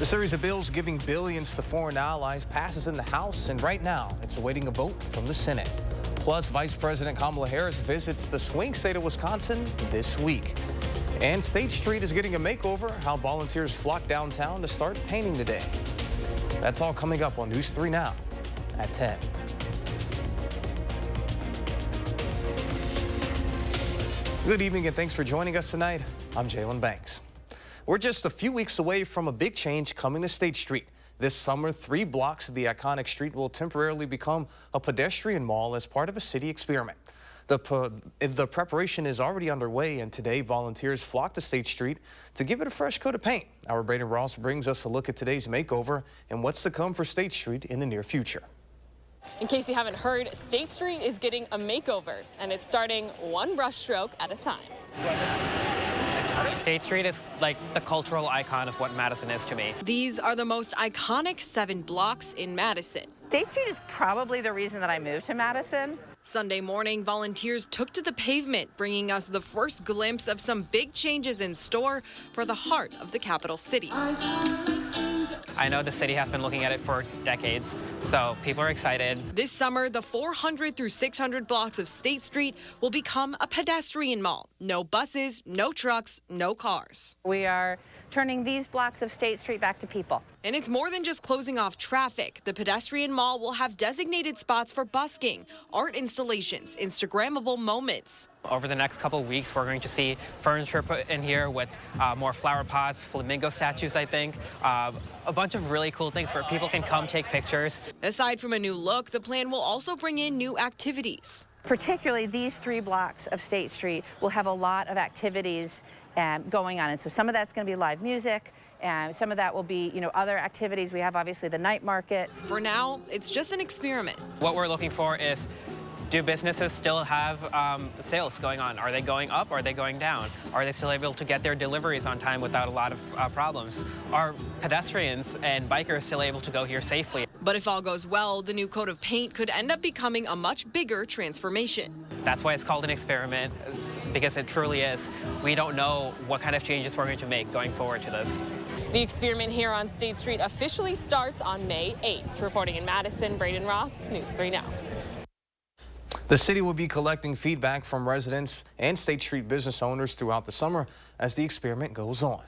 The series of bills giving billions to foreign allies passes in the House, and right now it's awaiting a vote from the Senate. Plus, Vice President Kamala Harris visits the swing state of Wisconsin this week. And State Street is getting a makeover, how volunteers flock downtown to start painting today. That's all coming up on News 3 Now at 10. Good evening and thanks for joining us tonight. I'm Jalen Banks. We're just a few weeks away from a big change coming to State Street. This summer, 3 blocks of the iconic street will temporarily become a pedestrian mall as part of a city experiment. The preparation is already underway, and today volunteers flock to State Street to give it a fresh coat of paint. Our Braden Ross brings us a look at today's makeover and what's to come for State Street in the near future. In case you haven't heard, State Street is getting a makeover, and it's starting one brushstroke at a time. State Street is like the cultural icon of what Madison is to me. These are the most iconic 7 blocks in Madison. State Street is probably the reason that I moved to Madison. Sunday morning, volunteers took to the pavement, bringing us the first glimpse of some big changes in store for the heart of the capital city. I know the city has been looking at it for decades, so people are excited. This summer, the 400 through 600 blocks of State Street will become a pedestrian mall. No buses, no trucks, no cars. We are turning these blocks of State Street back to people. And it's more than just closing off traffic. The pedestrian mall will have designated spots for busking, art installations, Instagrammable moments. Over the next couple of weeks, we're going to see furniture put in here with more flower pots, flamingo statues, I think, a bunch of really cool things where people can come take pictures. Aside from a new look, the plan will also bring in new activities. Particularly these 3 blocks of State Street will have a lot of activities going on. And so some of that's going to be live music, and some of that will be, other activities. We have obviously the night market. For now, it's just an experiment. What we're looking for is, do businesses still have sales going on? Are they going up or are they going down? Are they still able to get their deliveries on time without a lot of problems? Are pedestrians and bikers still able to go here safely? But if all goes well, the new coat of paint could end up becoming a much bigger transformation. That's why it's called an experiment, because it truly is. We don't know what kind of changes we're going to make going forward to this. The experiment here on State Street officially starts on May 8th. Reporting in Madison, Braden Ross, News 3 Now. The city will be collecting feedback from residents and State Street business owners throughout the summer as the experiment goes on.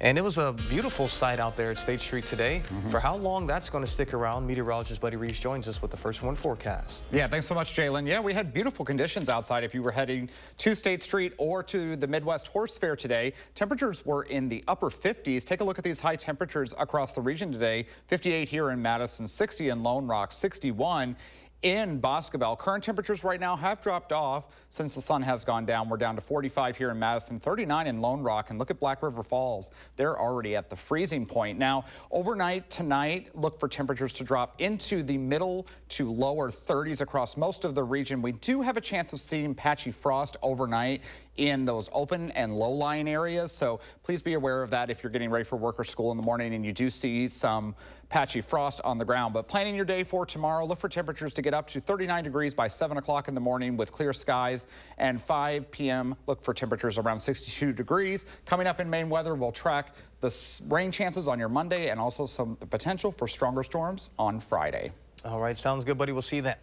And it was a beautiful sight out there at State Street today. For how long that's going to stick around, meteorologist Buddy Reese joins us with the first one forecast. Yeah, thanks so much, Jalen. Yeah, we had beautiful conditions outside if you were heading to State Street or to the Midwest Horse Fair today. Temperatures were in the upper 50s. Take a look at these high temperatures across the region today. 58 here in Madison, 60 in Lone Rock, 61 in Boscobel. Current temperatures right now have dropped off since the sun has gone down. We're down to 45 here in Madison, 39 in Lone Rock, and look at Black River Falls. They're already at the freezing point. Now, overnight tonight, look for temperatures to drop into the middle to lower 30s across most of the region. We do have a chance of seeing patchy frost overnight in those open and low-lying areas, so please be aware of that if you're getting ready for work or school in the morning and you do see some patchy frost on the ground. But planning your day for tomorrow, look for temperatures to get up to 39 degrees by 7 o'clock in the morning with clear skies, and 5 p.m. look for temperatures around 62 degrees. Coming up in Maine weather, we'll track the rain chances on your Monday and also some potential for stronger storms on Friday. All right, sounds good, buddy. We'll see you then.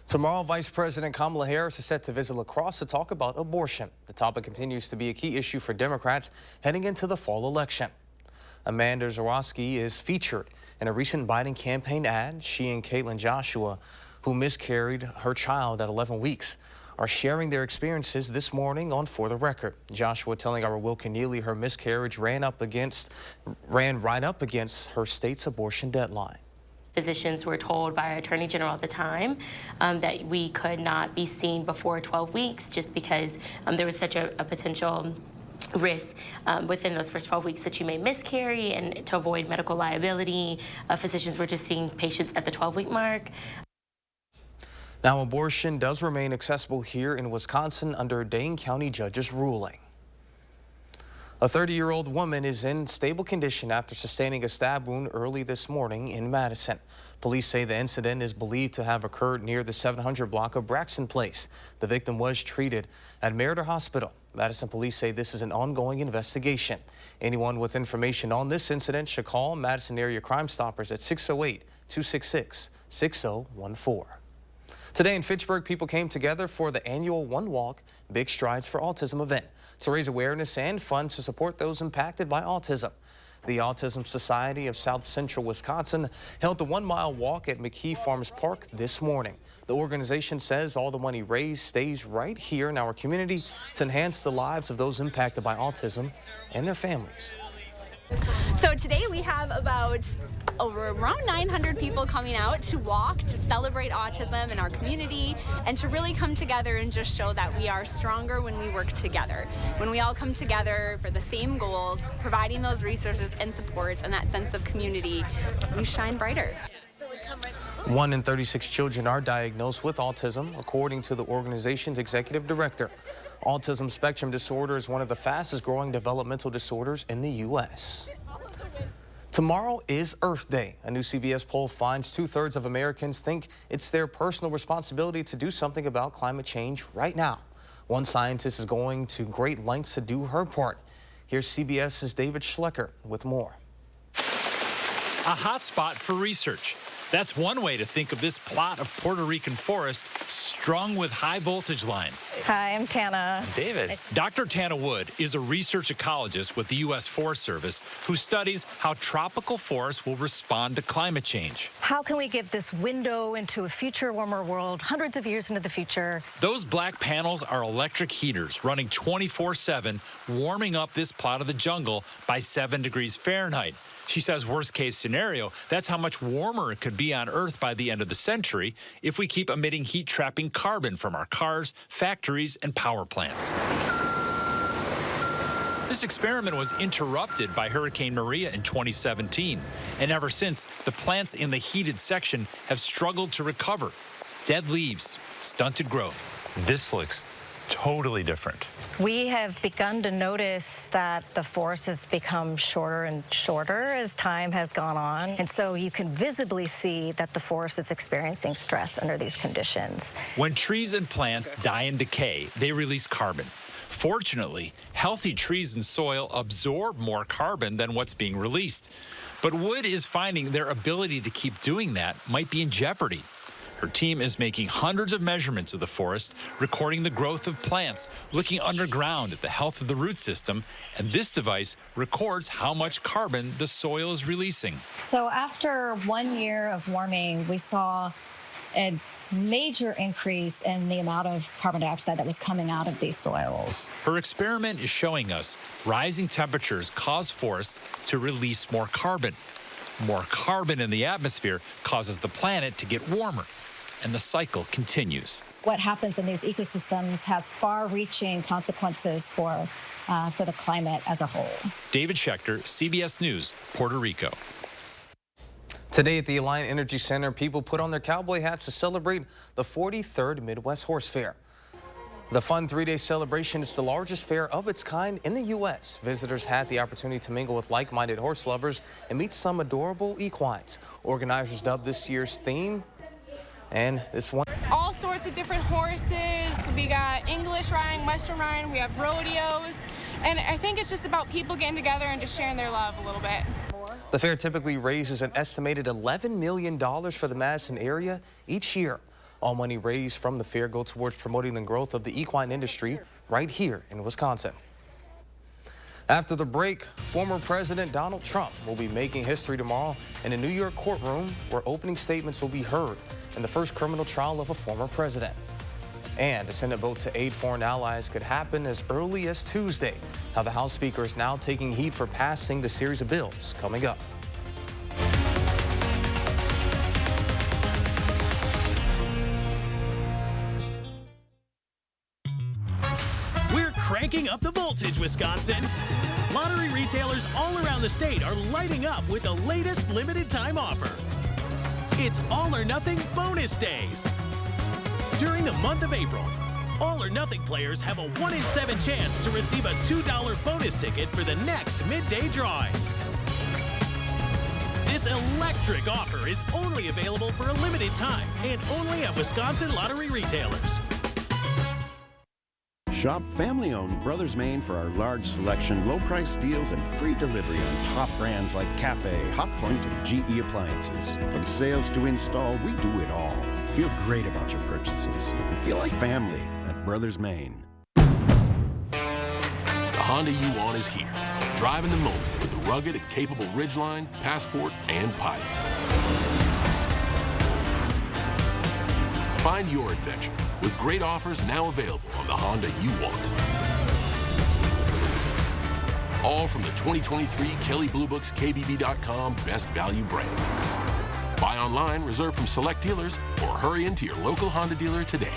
Tomorrow, Vice President Kamala Harris is set to visit La Crosse to talk about abortion. The topic continues to be a key issue for Democrats heading into the fall election. Amanda Zawoski is featured in a recent Biden campaign ad. She and Caitlin Joshua, who miscarried her child at 11 weeks, are sharing their experiences this morning on For the Record. Joshua telling our Will Keneally her miscarriage ran right up against her state's abortion deadline. Physicians were told by our Attorney General at the time that we could not be seen before 12 weeks just because there was such a potential risk within those first 12 weeks that you may miscarry, and to avoid medical liability, physicians were just seeing patients at the 12-week mark. Now, abortion does remain accessible here in Wisconsin under Dane County judge's ruling. A 30-year-old woman is in stable condition after sustaining a stab wound early this morning in Madison. Police say the incident is believed to have occurred near the 700 block of Braxton Place. The victim was treated at Merida Hospital. Madison police say this is an ongoing investigation. Anyone with information on this incident should call Madison Area Crime Stoppers at 608-266-6014. Today in Fitchburg, people came together for the annual One Walk, Big Strides for Autism event to raise awareness and funds to support those impacted by autism. The Autism Society of South Central Wisconsin held the 1 mile walk at McKee Farms Park this morning. The organization says all the money raised stays right here in our community to enhance the lives of those impacted by autism and their families. So today we have about around 900 people coming out to walk, to celebrate autism in our community, and to really come together and just show that we are stronger when we work together. When we all come together for the same goals, providing those resources and supports and that sense of community, we shine brighter. 1 in 36 children are diagnosed with autism, according to the organization's executive director. Autism spectrum disorder is one of the fastest growing developmental disorders in the U.S. Tomorrow is Earth Day. A new CBS poll finds 2/3 of Americans think it's their personal responsibility to do something about climate change right now. One scientist is going to great lengths to do her part. Here's CBS's David Schlecker with more. A hotspot for research. That's one way to think of this plot of Puerto Rican forest strung with high voltage lines. Hi, I'm Tana. David. Dr. Tana Wood is a research ecologist with the U.S. Forest Service who studies how tropical forests will respond to climate change. How can we give this window into a future warmer world hundreds of years into the future? Those black panels are electric heaters running 24/7, warming up this plot of the jungle by 7 degrees Fahrenheit. She says worst case scenario, that's how much warmer it could be on Earth by the end of the century if we keep emitting heat-trapping carbon from our cars, factories, and power plants. This experiment was interrupted by Hurricane Maria in 2017, and ever since, the plants in the heated section have struggled to recover. Dead leaves, stunted growth. This looks totally different. We have begun to notice that the forest has become shorter and shorter as time has gone on. And so you can visibly see that the forest is experiencing stress under these conditions. When trees and plants die and decay, they release carbon. Fortunately, healthy trees and soil absorb more carbon than what's being released. But Wood is finding their ability to keep doing that might be in jeopardy. Her team is making hundreds of measurements of the forest, recording the growth of plants, looking underground at the health of the root system, and this device records how much carbon the soil is releasing. So after 1 year of warming, we saw a major increase in the amount of carbon dioxide that was coming out of these soils. Her experiment is showing us rising temperatures cause forests to release more carbon. More carbon in the atmosphere causes the planet to get warmer, and the cycle continues. What happens in these ecosystems has far-reaching consequences for the climate as a whole. David Schechter, CBS News, Puerto Rico. Today at the Alliant Energy Center, people put on their cowboy hats to celebrate the 43rd Midwest Horse Fair. The fun 3-day celebration is the largest fair of its kind in the U.S. Visitors had the opportunity to mingle with like-minded horse lovers and meet some adorable equines. Organizers dubbed this year's theme, and this one. All sorts of different horses. We got English riding, Western riding, we have rodeos. And I think it's just about people getting together and just sharing their love a little bit. The fair typically raises an estimated $11 million for the Madison area each year. All money raised from the fair go towards promoting the growth of the equine industry right here in Wisconsin. After the break, former President Donald Trump will be making history tomorrow in a New York courtroom where opening statements will be heard in the first criminal trial of a former president. And a Senate vote to aid foreign allies could happen as early as Tuesday. How the House Speaker is now taking heat for passing the series of bills coming up. We're cranking up the voltage, Wisconsin. Lottery retailers all around the state are lighting up with the latest limited time offer. It's all or nothing bonus days. During the month of April, All or nothing players have a 1 in 7 chance to receive a $2 bonus ticket for the next midday drawing. This electric offer is only available for a limited time and only at Wisconsin lottery retailers. Shop family-owned Brothers Maine for our large selection, low-price deals, and free delivery on top brands like Cafe, Hotpoint, and GE Appliances. From sales to install, we do it all. Feel great about your purchases. Feel like family at Brothers Maine. The Honda you want is here. Driving the moment with the rugged and capable Ridgeline, Passport, and Pilot. Find your adventure with great offers now available on the Honda you want. All from the 2023 Kelley Blue Book's KBB.com Best Value brand. Buy online, reserve from select dealers, or hurry into your local Honda dealer today.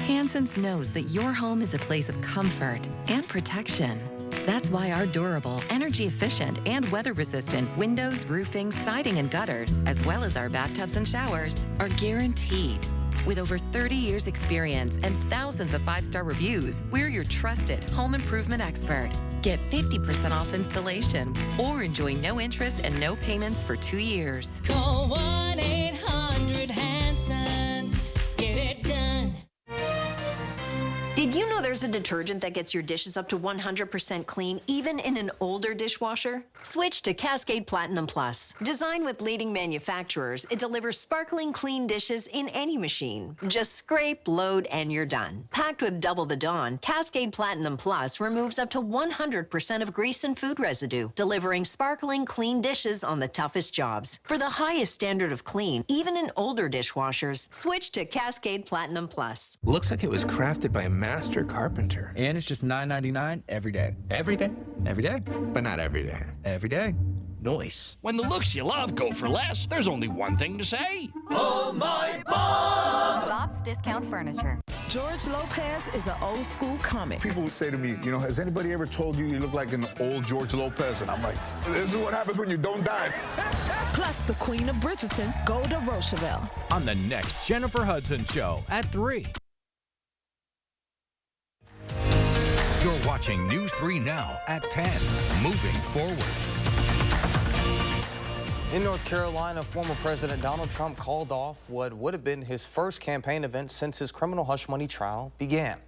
Hanson's knows that your home is a place of comfort and protection. That's why our durable, energy-efficient, and weather-resistant windows, roofing, siding, and gutters, as well as our bathtubs and showers, are guaranteed. With over 30 years' experience and thousands of 5-star reviews, we're your trusted home improvement expert. Get 50% off installation or enjoy no interest and no payments for 2 years. Call 1-800-HANSONS. Get it done. Did you know there's a detergent that gets your dishes up to 100% clean, even in an older dishwasher? Switch to Cascade Platinum Plus. Designed with leading manufacturers, it delivers sparkling clean dishes in any machine. Just scrape, load, and you're done. Packed with double the Dawn, Cascade Platinum Plus removes up to 100% of grease and food residue, delivering sparkling clean dishes on the toughest jobs. For the highest standard of clean, even in older dishwashers, switch to Cascade Platinum Plus. Looks like it was crafted by a master carpenter. And it's just $9.99 every day. Every day? Every day. But not every day. Every day. Nice. When the looks you love go for less, there's only one thing to say. Oh my Bob! Bob's Discount Furniture. George Lopez is an old school comic. People would say to me, you know, has anybody ever told you you look like an old George Lopez? And I'm like, this is what happens when you don't die. Plus the Queen of Bridgerton, Golda Rochevelle. On the next Jennifer Hudson Show at 3. You're watching News 3 Now at 10. Moving forward. In North Carolina, former President Donald Trump called off what would have been his first campaign event since his criminal hush money trial began.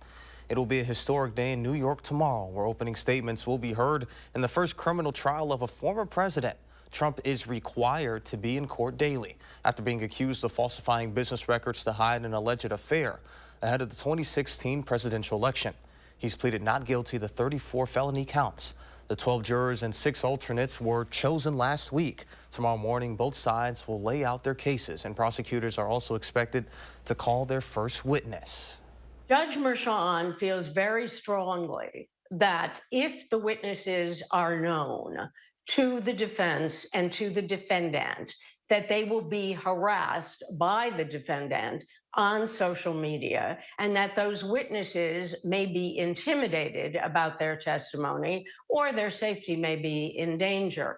It will be a historic day in New York tomorrow, where opening statements will be heard in the first criminal trial of a former president. Trump is required to be in court daily after being accused of falsifying business records to hide an alleged affair ahead of the 2016 presidential election. He's pleaded not guilty to 34 felony counts. The 12 jurors and 6 alternates were chosen last week. Tomorrow morning, both sides will lay out their cases, and prosecutors are also expected to call their first witness. Judge Merchan feels very strongly that if the witnesses are known to the defense and to the defendant, that they will be harassed by the defendant on social media, and that those witnesses may be intimidated about their testimony or their safety may be in danger.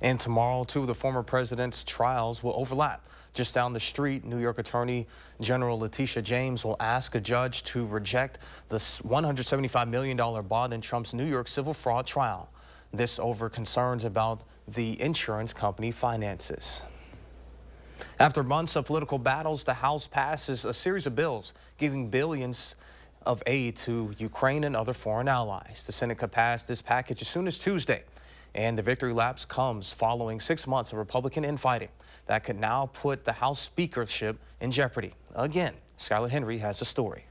And tomorrow, 2 of the former president's trials will overlap. Just down the street, New York Attorney General Letitia James will ask a judge to reject the $175 million bond in Trump's New York civil fraud trial. This over concerns about the insurance company finances. After months of political battles, the House passes a series of bills giving billions of aid to Ukraine and other foreign allies. The Senate could pass this package as soon as Tuesday, and the victory laps comes following 6 months of Republican infighting that could now put the House speakership in jeopardy. Again, Skylar Henry has the story.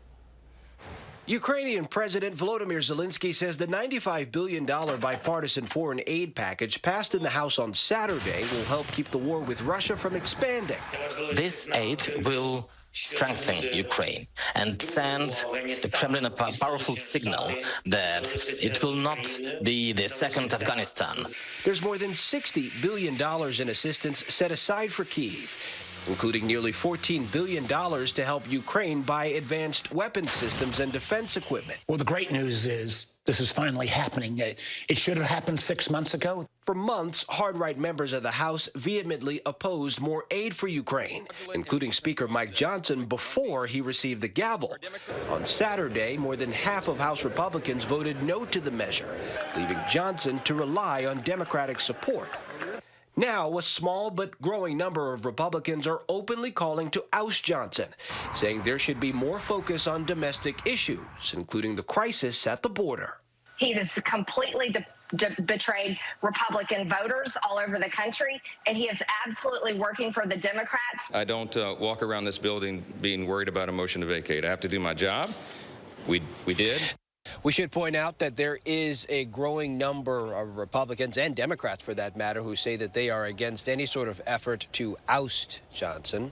Ukrainian President Volodymyr Zelensky says the $95 billion bipartisan foreign aid package passed in the House on Saturday will help keep the war with Russia from expanding. This aid will strengthen Ukraine and send the Kremlin a powerful signal that it will not be the second Afghanistan. There's more than $60 billion in assistance set aside for Kyiv. including nearly $14 billion to help Ukraine buy advanced weapons systems and defense equipment. Well, the great news is this is finally happening. It should have happened 6 months ago. For months, hard-right members of the House vehemently opposed more aid for Ukraine, including Speaker Mike Johnson before he received the gavel. On Saturday, more than half of House Republicans voted no to the measure, leaving Johnson to rely on Democratic support. Now, a small but growing number of Republicans are openly calling to oust Johnson, saying there should be more focus on domestic issues, including the crisis at the border. He has completely betrayed Republican voters all over the country, and he is absolutely working for the Democrats. I don't walk around this building being worried about a motion to vacate. I have to do my job. We did. We should point out that there is a growing number of Republicans and Democrats, for that matter, who say that they are against any sort of effort to oust Johnson.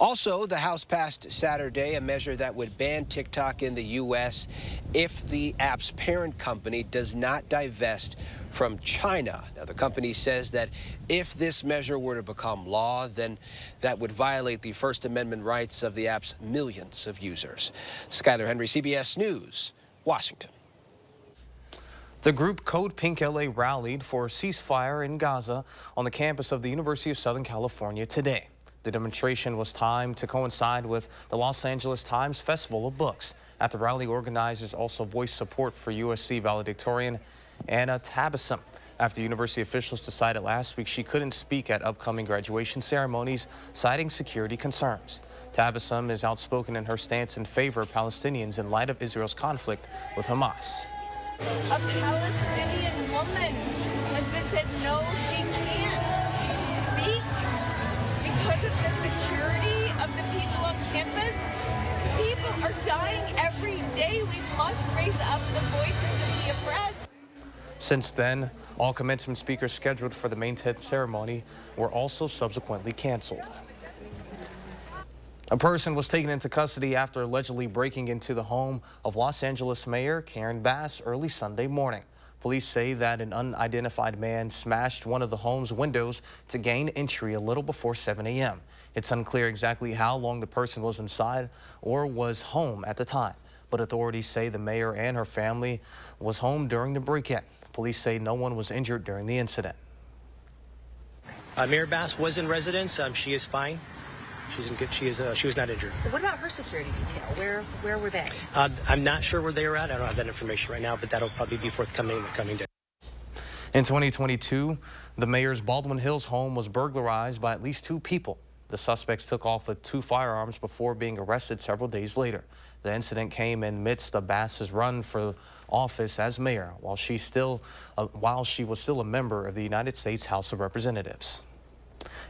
Also, the House passed Saturday a measure that would ban TikTok in the U.S. if the app's parent company does not divest from China. Now, the company says that if this measure were to become law, then that would violate the First Amendment rights of the app's millions of users. Skyler Henry, CBS News, Washington. The group Code Pink LA rallied for a ceasefire in Gaza on the campus of the University of Southern California today. The demonstration was timed to coincide with the Los Angeles Times Festival of Books. At the rally, organizers also voiced support for USC valedictorian Anna Tabasum after university officials decided last week she couldn't speak at upcoming graduation ceremonies, citing security concerns. Tabasum is outspoken in her stance in favor of Palestinians in light of Israel's conflict with Hamas. A Palestinian woman has been said no, she can't speak because of the security of the people on campus. People are dying every day. We must raise up the voices of the oppressed. Since then, all commencement speakers scheduled for the main tent ceremony were also subsequently canceled. A person was taken into custody after allegedly breaking into the home of Los Angeles Mayor Karen Bass early Sunday morning. Police say that an unidentified man smashed one of the home's windows to gain entry a little before 7 a.m. It's unclear exactly how long the person was inside or was home at the time, but authorities say the mayor and her family was home during the break-in. Police say no one was injured during the incident. Mayor Bass was in residence. She is fine. She's in good. She was not injured. What about her security detail? Where were they? I'm not sure where they were at. I don't have that information right now, but that'll probably be forthcoming in the coming days. In 2022, the mayor's Baldwin Hills home was burglarized by at least 2 people. The suspects took off with 2 firearms before being arrested several days later. The incident came in midst of Bass's run for office as mayor, while she was still a member of the United States House of Representatives.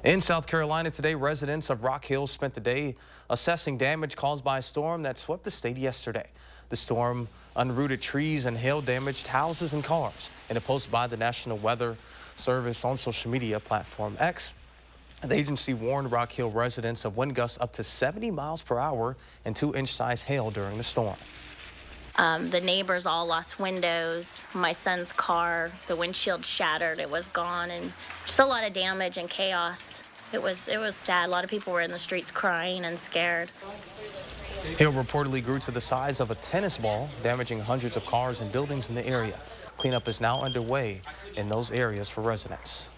In South Carolina today, residents of Rock Hill spent the day assessing damage caused by a storm that swept the state yesterday. The storm unrooted trees and hail damaged houses and cars. In a post by the National Weather Service on social media platform X, the agency warned Rock Hill residents of wind gusts up to 70 miles per hour and 2-inch-size hail during the storm. The neighbors all lost windows. My son's car, the windshield shattered. It was gone, and just a lot of damage and chaos. It was sad. A lot of people were in the streets crying and scared. Hail reportedly grew to the size of a tennis ball, damaging hundreds of cars and buildings in the area. Cleanup is now underway in those areas for residents.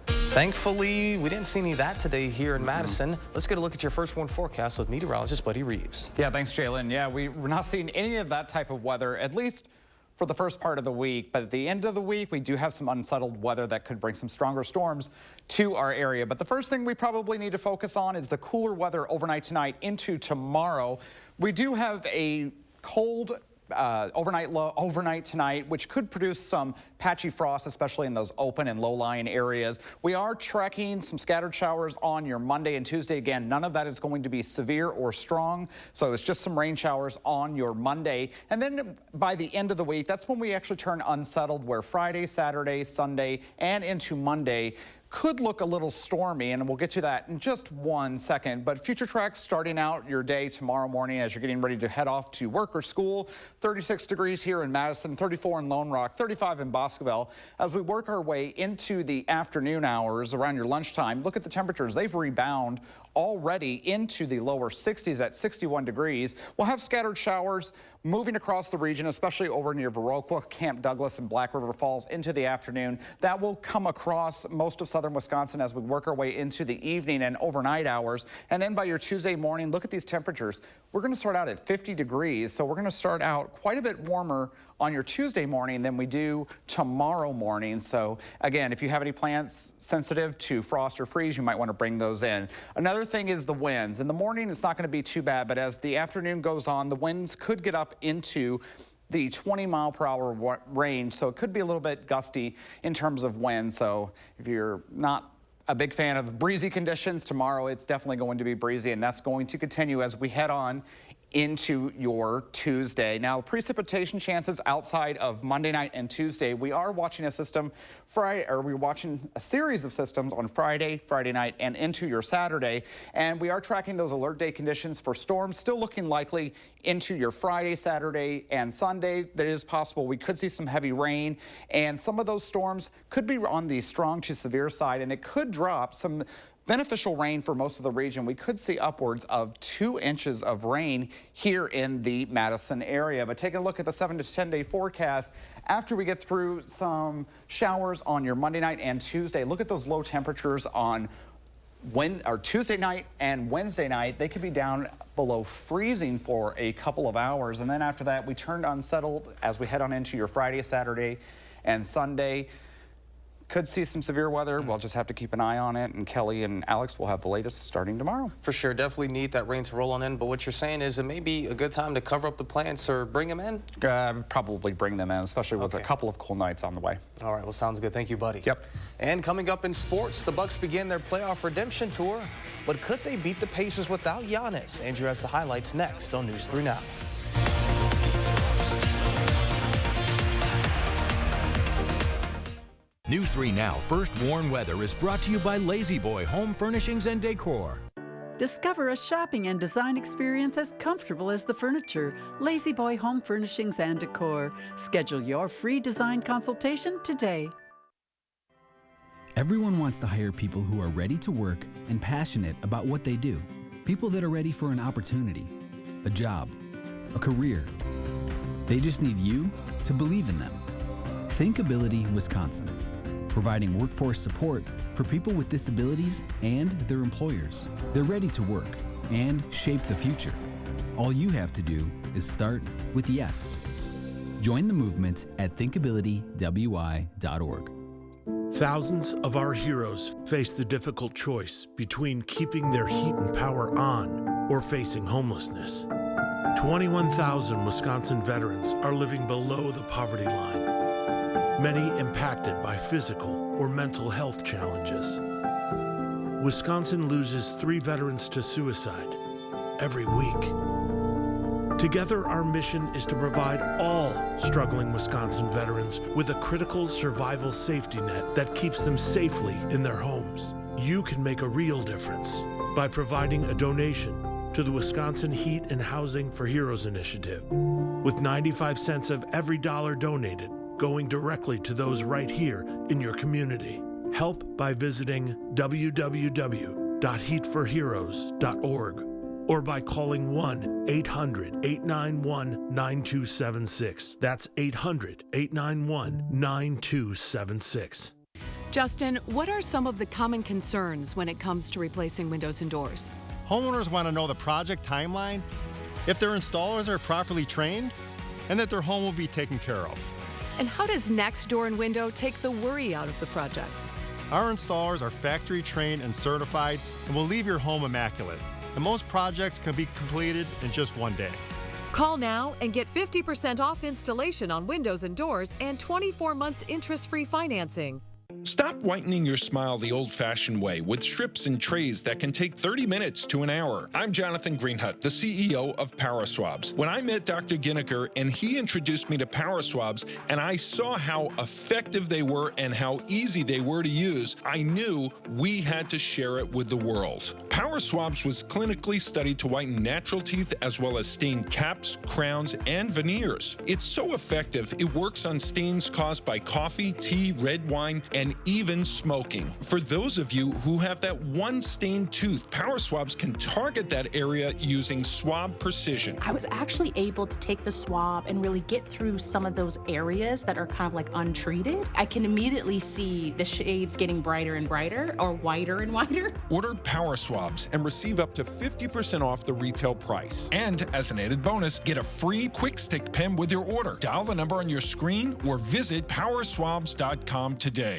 Thankfully, we didn't see any of that today here in Madison. Let's get a look at your first warn forecast with meteorologist Buddy Reeves. Yeah, thanks, Jalen. Yeah, we're not seeing any of that type of weather, at least for the first part of the week. But at the end of the week, we do have some unsettled weather that could bring some stronger storms to our area. But the first thing we probably need to focus on is the cooler weather overnight tonight into tomorrow. We do have a cold overnight tonight, which could produce some patchy frost, especially in those open and low-lying areas. We are tracking some scattered showers on your Monday and Tuesday. Again, none of that is going to be severe or strong, so it's just some rain showers on your Monday. And then by the end of the week, that's when we actually turn unsettled, where Friday, Saturday, Sunday, and into Monday, could look a little stormy, and we'll get to that in just 1 second. But future tracks starting out your day tomorrow morning as you're getting ready to head off to work or school. 36 degrees here in Madison, 34 in Lone Rock, 35 in Boscoville. As we work our way into the afternoon hours around your lunchtime, look at the temperatures. They've rebounded already into the lower 60s at 61 degrees. We'll have scattered showers moving across the region, especially over near Viroqua, Camp Douglas, and Black River Falls into the afternoon. That will come across most of southern Wisconsin as we work our way into the evening and overnight hours. And then by your Tuesday morning, look at these temperatures. We're going to start out at 50 degrees, so we're going to start out quite a bit warmer on your Tuesday morning than we do tomorrow morning. So again, if you have any plants sensitive to frost or freeze, you might want to bring those in. Another thing is the winds. In the morning, it's not going to be too bad, but as the afternoon goes on, the winds could get up into the 20-mile-per-hour range, so it could be a little bit gusty in terms of wind. So if you're not a big fan of breezy conditions, tomorrow it's definitely going to be breezy, and that's going to continue as we head on into your Tuesday. Now, precipitation chances outside of Monday night and Tuesday. We are watching a system we're watching a series of systems on Friday, Friday night, and into your Saturday. And we are tracking those alert day conditions for storms, still looking likely into your Friday, Saturday, and Sunday. That is possible we could see some heavy rain, and some of those storms could be on the strong to severe side, and it could drop some beneficial rain for most of the region. We could see upwards of 2 inches of rain here in the Madison area. But taking a look at the 7 to 10 day forecast, after we get through some showers on your Monday night and Tuesday, look at those low temperatures on Tuesday night and Wednesday night. They could be down below freezing for a couple of hours. And then after that, we turn unsettled as we head on into your Friday, Saturday, and Sunday. Could see some severe weather. We'll just have to keep an eye on it, and Kelly and Alex will have the latest starting tomorrow. For sure, definitely need that rain to roll on in, but what you're saying is it may be a good time to cover up the plants or bring them in? Probably bring them in, especially with a couple of cool nights on the way. All right, well, sounds good. Thank you, buddy. Yep. And coming up in sports, the Bucks begin their playoff redemption tour, but could they beat the Pacers without Giannis? Andrew has the highlights next on News 3 Now. News 3 Now First Warn Weather is brought to you by Lazy Boy Home Furnishings and Decor. Discover a shopping and design experience as comfortable as the furniture. Lazy Boy Home Furnishings and Decor. Schedule your free design consultation today. Everyone wants to hire people who are ready to work and passionate about what they do. People that are ready for an opportunity, a job, a career. They just need you to believe in them. Thinkability Wisconsin, providing workforce support for people with disabilities and their employers. They're ready to work and shape the future. All you have to do is start with yes. Join the movement at thinkabilitywi.org. Thousands of our heroes face the difficult choice between keeping their heat and power on or facing homelessness. 21,000 Wisconsin veterans are living below the poverty line, many impacted by physical or mental health challenges. Wisconsin loses 3 veterans to suicide every week. Together, our mission is to provide all struggling Wisconsin veterans with a critical survival safety net that keeps them safely in their homes. You can make a real difference by providing a donation to the Wisconsin Heat and Housing for Heroes initiative, with 95 cents of every dollar donated going directly to those right here in your community. Help by visiting www.heatforheroes.org or by calling 1-800-891-9276. That's 800-891-9276. Justin, what are some of the common concerns when it comes to replacing windows and doors? Homeowners want to know the project timeline, if their installers are properly trained, and that their home will be taken care of. And how does Next Door and Window take the worry out of the project? Our installers are factory trained and certified and will leave your home immaculate. And most projects can be completed in just one day. Call now and get 50% off installation on windows and doors and 24 months interest-free financing. Stop whitening your smile the old-fashioned way with strips and trays that can take 30 minutes to an hour. I'm Jonathan Greenhut, the CEO of PowerSwabs. When I met Dr. Ginniker and he introduced me to PowerSwabs and I saw how effective they were and how easy they were to use, I knew we had to share it with the world. PowerSwabs was clinically studied to whiten natural teeth as well as stain caps, crowns, and veneers. It's so effective, it works on stains caused by coffee, tea, red wine, and even smoking. For those of you who have that one stained tooth, PowerSwabs can target that area using swab precision. I was actually able to take the swab and really get through some of those areas that are kind of like untreated. I can immediately see the shades getting brighter and brighter or whiter and whiter. Order PowerSwabs and receive up to 50% off the retail price. And as an added bonus, get a free quick stick pen with your order. Dial the number on your screen or visit powerswabs.com today.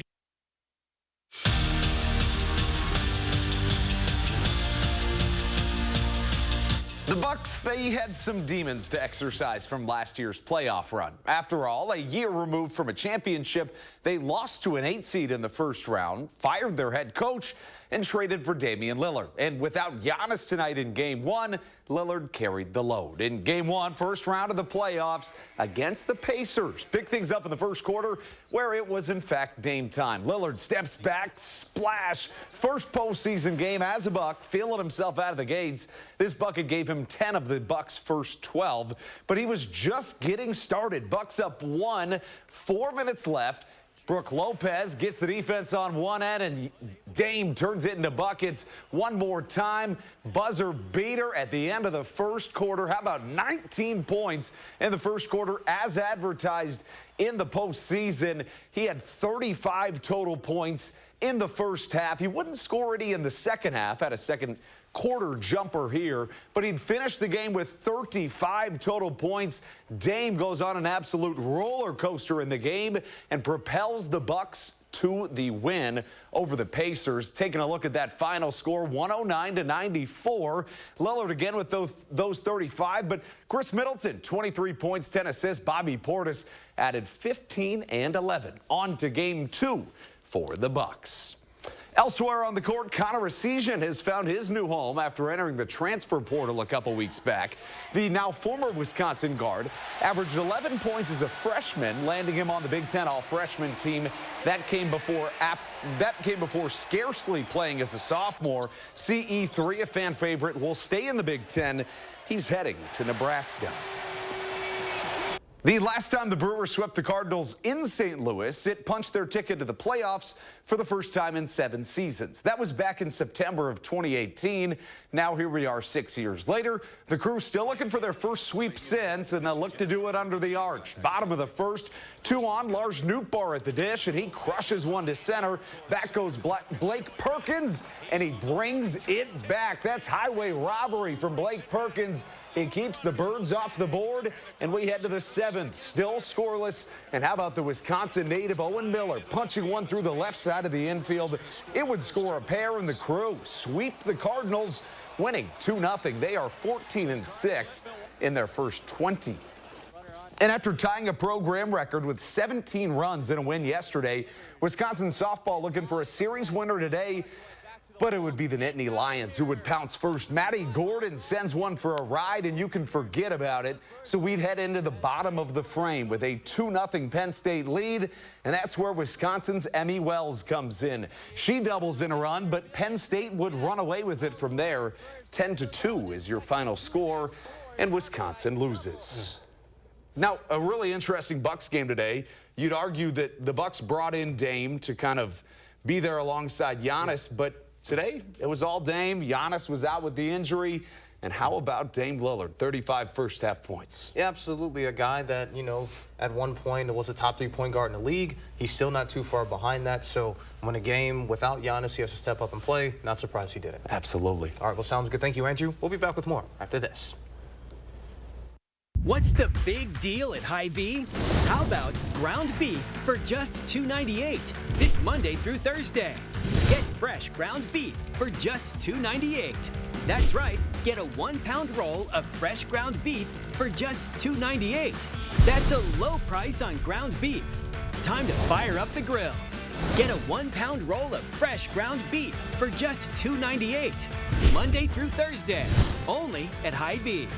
The Bucks, they had some demons to exercise from last year's playoff run. After all, a year removed from a championship, they lost to an 8 seed in the first round, fired their head coach, and traded for Damian Lillard. And without Giannis tonight in Game 1, Lillard carried the load. In Game 1, first round of the playoffs against the Pacers. Picked things up in the first quarter where it was in fact Dame time. Lillard steps back, splash. First postseason game as a Buck, feeling himself out of the gates. This bucket gave him 10 of the Bucks' first 12, but he was just getting started. Bucks up 1, 4 minutes left. Brook Lopez gets the defense on one end, and Dame turns it into buckets one more time. Buzzer beater at the end of the first quarter. How about 19 points in the first quarter as advertised in the postseason? He had 35 total points in the first half. He wouldn't score any in the second half, had a second quarter jumper here, but he'd finish the game with 35 total points. Dame goes on an absolute roller coaster in the game and propels the Bucks to the win over the Pacers. Taking a look at that final score, 109-94. Lillard again with those 35, but Chris Middleton, 23 points, 10 assists. Bobby Portis added 15 and 11. On to Game 2 for the Bucks. Elsewhere on the court, Connor Essegian has found his new home after entering the transfer portal a couple weeks back. The now former Wisconsin guard averaged 11 points as a freshman, landing him on the Big Ten all-freshman team. That came before scarcely playing as a sophomore. CE3, a fan favorite, will stay in the Big Ten. He's heading to Nebraska. The last time the Brewers swept the Cardinals in St. Louis, it punched their ticket to the playoffs for the first time in 7 seasons. That was back in September of 2018. Now here we are 6 years later. The Crew still looking for their first sweep since, and they'll look to do it under the arch. Bottom of the first, 2 on, Lars Nootbaar at the dish, and he crushes one to center. Back goes Blake Perkins, and he brings it back. That's highway robbery from Blake Perkins. He keeps the Birds off the board, and we head to the 7th, still scoreless. And how about the Wisconsin native Owen Miller punching one through the left side of the infield? It would score a pair, and the Crew sweep the Cardinals, winning 2-0. They are 14-6 in their first 20. And after tying a program record with 17 runs in a win yesterday, Wisconsin softball looking for a series winner today. But it would be the Nittany Lions who would pounce first. Maddie Gordon sends one for a ride, and you can forget about it. So we'd head into the bottom of the frame with a 2-0 Penn State lead, and that's where Wisconsin's Emmy Wells comes in. She doubles in a run, but Penn State would run away with it from there. 10-2 is your final score, and Wisconsin loses. Now, a really interesting Bucks game today. You'd argue that the Bucks brought in Dame to kind of be there alongside Giannis, but today, it was all Dame. Giannis was out with the injury. And how about Dame Lillard? 35 first-half points. Yeah, absolutely. A guy that, you know, at one point was a top 3 point guard in the league. He's still not too far behind that. So when a game without Giannis, he has to step up and play. Not surprised he did it. Absolutely. All right, well, sounds good. Thank you, Andrew. We'll be back with more after this. What's the big deal at Hy-Vee? How about ground beef for just $2.98 this Monday through Thursday? Get fresh ground beef for just $2.98. That's right, get a 1-pound roll of fresh ground beef for just $2.98. That's a low price on ground beef. Time to fire up the grill. Get a 1-pound roll of fresh ground beef for just $2.98. Monday through Thursday, only at Hy-Vee.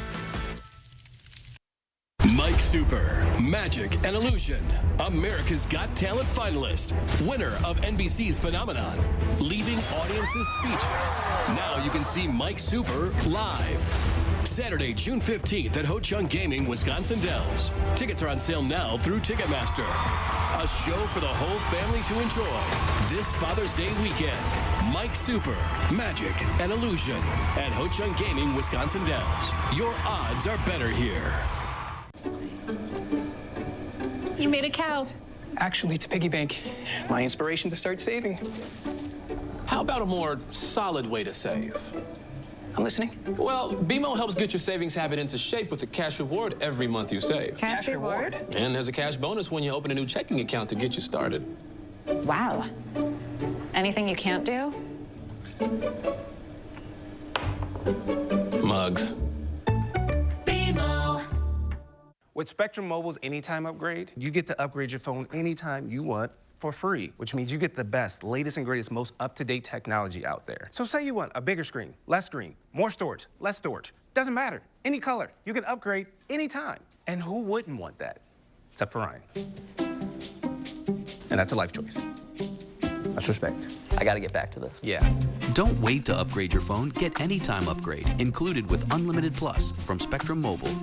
Mike Super, Magic and Illusion, America's Got Talent finalist, winner of NBC's Phenomenon, leaving audiences speechless. Now you can see Mike Super live. Saturday, June 15th at Ho Chunk Gaming, Wisconsin Dells. Tickets are on sale now through Ticketmaster. A show for the whole family to enjoy this Father's Day weekend. Mike Super, Magic and Illusion at Ho Chunk Gaming, Wisconsin Dells. Your odds are better here. You made a cow. Actually, it's a piggy bank. My inspiration to start saving. How about a more solid way to save? I'm listening. Well, BMO helps get your savings habit into shape with a cash reward every month you save. Cash reward? And there's a cash bonus when you open a new checking account to get you started. Wow. Anything you can't do? Mugs. With Spectrum Mobile's Anytime Upgrade, you get to upgrade your phone anytime you want for free, which means you get the best, latest and greatest, most up-to-date technology out there. So say you want a bigger screen, less screen, more storage, less storage. Doesn't matter. Any color. You can upgrade anytime. And who wouldn't want that? Except for Ryan. And that's a life choice. That's respect. I gotta get back to this. Yeah. Don't wait to upgrade your phone. Get Anytime Upgrade, included with Unlimited Plus from Spectrum Mobile.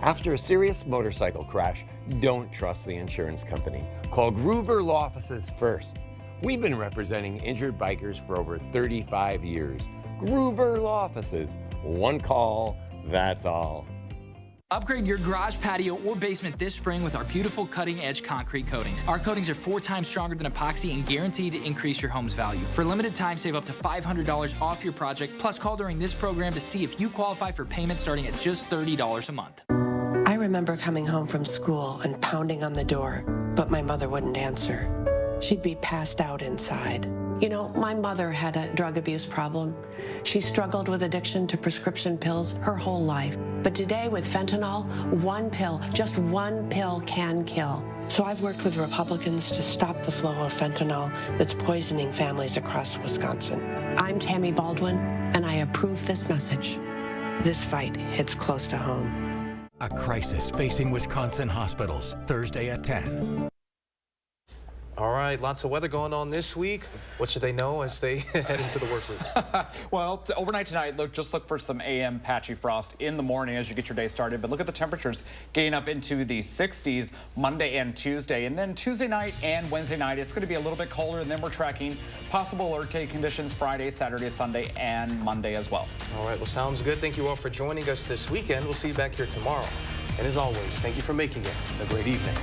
After a serious motorcycle crash, don't trust the insurance company. Call Gruber Law Offices first. We've been representing injured bikers for over 35 years. Gruber Law Offices. One call, that's all. Upgrade your garage, patio, or basement this spring with our beautiful cutting-edge concrete coatings. Our coatings are 4 times stronger than epoxy and guaranteed to increase your home's value. For a limited time, save up to $500 off your project. Plus, call during this program to see if you qualify for payment starting at just $30 a month. I remember coming home from school and pounding on the door, but my mother wouldn't answer. She'd be passed out inside. You know, my mother had a drug abuse problem. She struggled with addiction to prescription pills her whole life. But today with fentanyl, one pill, just one pill can kill. So I've worked with Republicans to stop the flow of fentanyl that's poisoning families across Wisconsin. I'm Tammy Baldwin, and I approve this message. This fight hits close to home. A crisis facing Wisconsin hospitals, Thursday at 10. All right, lots of weather going on this week. What should they know as they head into the work week? Well, overnight tonight, just look for some AM patchy frost in the morning as you get your day started. But look at the temperatures getting up into the 60s Monday and Tuesday. And then Tuesday night and Wednesday night, it's going to be a little bit colder. And then we're tracking possible alert day conditions Friday, Saturday, Sunday, and Monday as well. All right, well, sounds good. Thank you all for joining us this weekend. We'll see you back here tomorrow. And as always, thank you for making it a great evening.